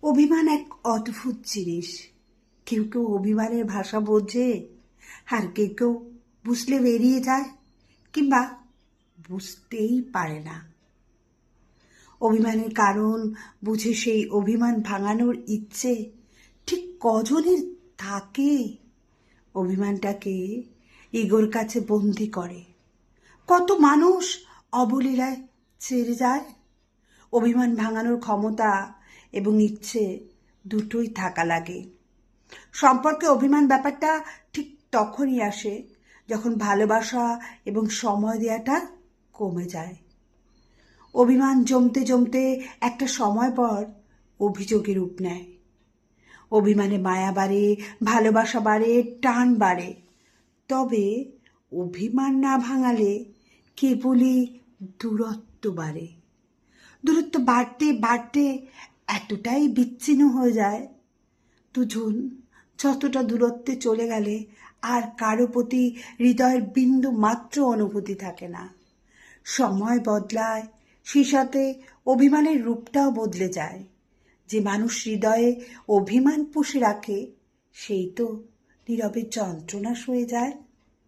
অভিমান এক অদ্ভুত জিনিস। কেউ কেউ অভিমানের ভাষা বোঝে, আর কেউ কেউ বুঝলে বেরিয়ে যায়, কিংবা বুঝতেই পারে না। অভিমানের কারণ বুঝে সেই অভিমান ভাঙানোর ইচ্ছে ঠিক কজনের থাকে? অভিমানটাকে ইগোর কাছে বন্দি করে। কত মানুষ অবলীলায় ছেড়ে যায়। অভিমান ভাঙানোর ক্ষমতা এবং ইচ্ছে দুটোই থাকা লাগে। সম্পর্কে অভিমান ব্যাপারটা ঠিক তখনই আসে যখন ভালোবাসা এবং সময় দেওয়াটা কমে যায়। অভিমান জমতে জমতে একটা সময় পর অভিযোগের রূপ নেয়। অভিমানে মায়া বাড়ে, ভালোবাসা বাড়ে, টান বাড়ে। তবে অভিমান না ভাঙালে কেবলই দূরত্ব বাড়ে। দূরত্ব বাড়তে বাড়তে এতটাই বিচ্ছিন্ন হয়ে যায়, দুজন যতটা দূরত্বে চলে গেলে আর কারো প্রতি হৃদয়ের বিন্দু মাত্র অনুভূতি থাকে না। সময় বদলায়, সেই সাথে অভিমানের রূপটাও বদলে যায়। যে মানুষ হৃদয়ে অভিমান পুষে রাখে, সেই তো নীরবে যন্ত্রণা সয়ে যায়।